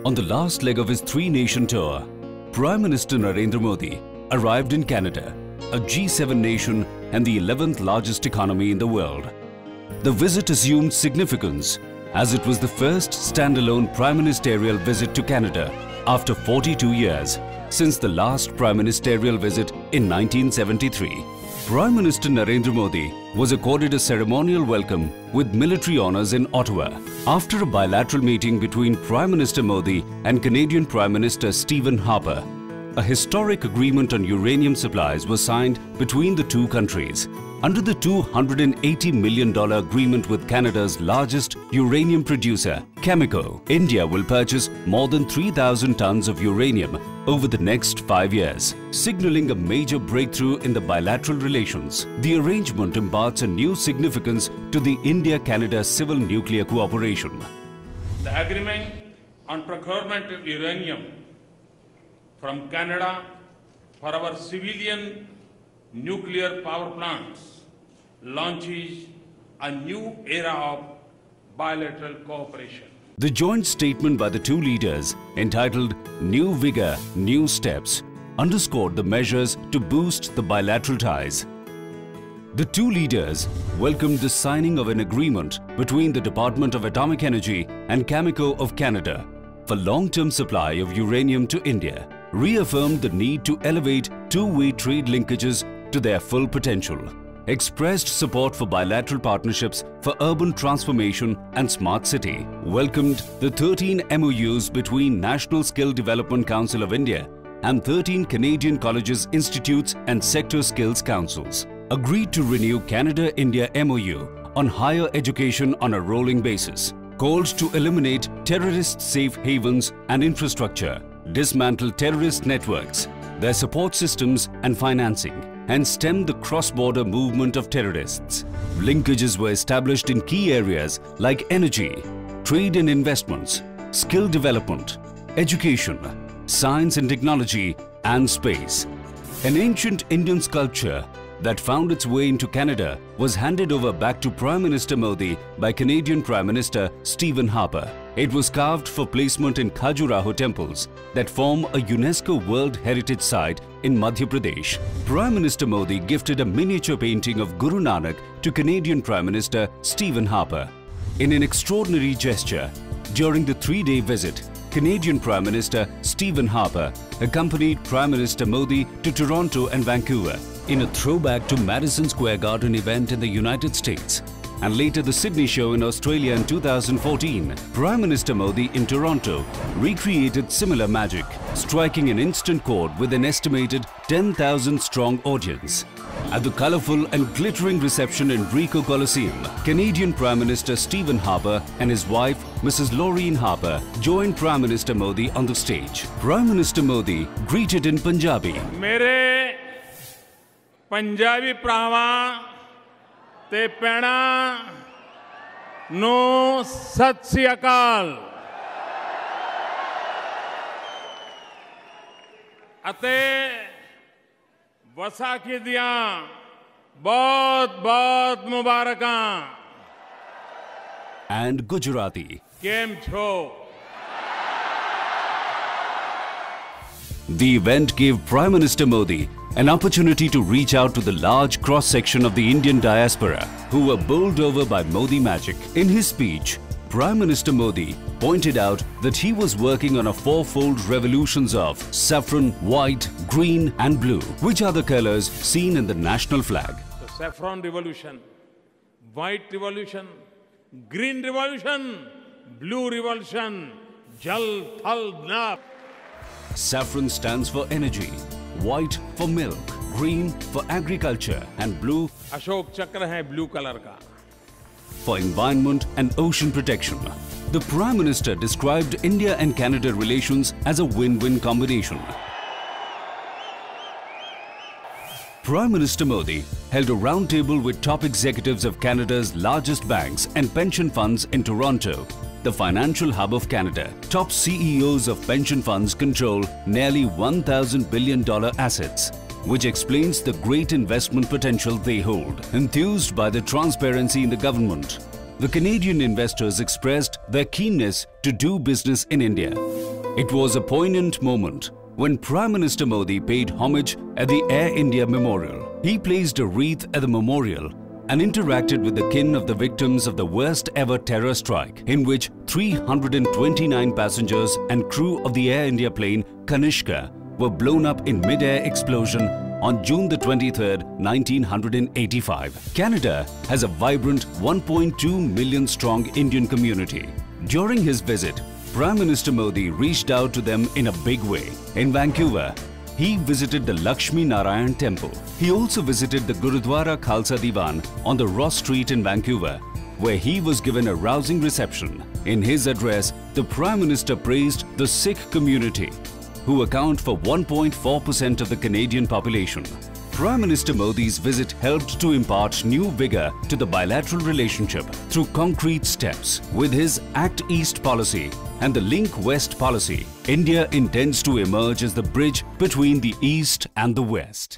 On the last leg of his three-nation tour, Prime Minister Narendra Modi arrived in Canada, a G7 nation and the 11th largest economy in the world. The visit assumed significance as it was the first standalone prime ministerial visit to Canada after 42 years since the last prime ministerial visit in 1973. Prime Minister Narendra Modi was accorded a ceremonial welcome with military honours in Ottawa after a bilateral meeting between Prime Minister Modi and Canadian Prime Minister Stephen Harper. A historic agreement on uranium supplies was signed between the two countries. Under the $280 million agreement with Canada's largest uranium producer, Cameco, India will purchase more than 3,000 tons of uranium over the next 5 years, signalling a major breakthrough in the bilateral relations. The arrangement imparts a new significance to the India-Canada civil nuclear cooperation. The agreement on procurement of uranium from Canada for our civilian nuclear power plants launches a new era of bilateral cooperation. The joint statement by the two leaders, entitled New Vigour, New Steps, underscored the measures to boost the bilateral ties. The two leaders welcomed the signing of an agreement between the Department of Atomic Energy and Cameco of Canada for long-term supply of uranium to India, reaffirmed the need to elevate two-way trade linkages to their full potential, expressed support for bilateral partnerships for urban transformation and smart city, welcomed the 13 MOUs between National Skill Development Council of India and 13 Canadian colleges, institutes and sector skills councils, agreed to renew Canada-India MOU on higher education on a rolling basis, called to eliminate terrorist safe havens and infrastructure, dismantle terrorist networks, their support systems and financing, and stem the cross-border movement of terrorists. Linkages were established in key areas like energy, trade and investments, skill development, education, science and technology, and space. An ancient Indian sculpture that found its way into Canada was handed over back to Prime Minister Modi by Canadian Prime Minister Stephen Harper. It was carved for placement in Khajuraho temples that form a UNESCO World Heritage Site in Madhya Pradesh. Prime Minister Modi gifted a miniature painting of Guru Nanak to Canadian Prime Minister Stephen Harper. In an extraordinary gesture, during the three-day visit, Canadian Prime Minister Stephen Harper accompanied Prime Minister Modi to Toronto and Vancouver in a throwback to Madison Square Garden event in the United States, and later the Sydney show in Australia in 2014. Prime Minister Modi in Toronto recreated similar magic, striking an instant chord with an estimated 10,000 strong audience. At the colourful and glittering reception in Ricoh Coliseum, Canadian Prime Minister Stephen Harper and his wife, Mrs. Laureen Harper, joined Prime Minister Modi on the stage. Prime Minister Modi greeted in Punjabi. मेरे पंजाबी भरावां ते भैणां नूं सत श्री अकाल ਅਤੇ ਵਿਸਾਖੀ ਦੀਆਂ ਬਹੁਤ-ਬਹੁਤ ਮੁਬਾਰਕਾਂ. And Gujarati. કેમ છો? The event gave Prime Minister Modi an opportunity to reach out to the large cross-section of the Indian diaspora who were bowled over by Modi magic. In his speech, Prime Minister Modi pointed out that he was working on a fourfold revolutions of saffron, white, green and blue, which are the colors seen in the national flag. The saffron revolution, white revolution, green revolution, blue revolution, Jal Thal Nab. Saffron stands for energy, white for milk, green for agriculture and blue Ashok चक्र है blue color का. For environment and ocean protection. The Prime Minister described India and Canada relations as a win-win combination. Prime Minister Modi held a roundtable with top executives of Canada's largest banks and pension funds in Toronto, the financial hub of Canada. Top CEOs of pension funds control nearly $1,000 billion assets, which explains the great investment potential they hold. Enthused by the transparency in the government, the Canadian investors expressed their keenness to do business in India. It was a poignant moment when Prime Minister Modi paid homage at the Air India Memorial. He placed a wreath at the memorial and interacted with the kin of the victims of the worst ever terror strike, in which 329 passengers and crew of the Air India plane Kanishka were blown up in mid-air explosion on June the 23rd, 1985. Canada has a vibrant 1.2 million strong Indian community. During his visit, Prime Minister Modi reached out to them in a big way. In Vancouver, he visited the Lakshmi Narayan Temple. He also visited the Gurudwara Khalsa Diwan on the Ross Street in Vancouver, where he was given a rousing reception. In his address, the Prime Minister praised the Sikh community, who account for 1.4% of the Canadian population. Prime Minister Modi's visit helped to impart new vigour to the bilateral relationship through concrete steps. With his Act East policy and the Link West policy, India intends to emerge as the bridge between the East and the West.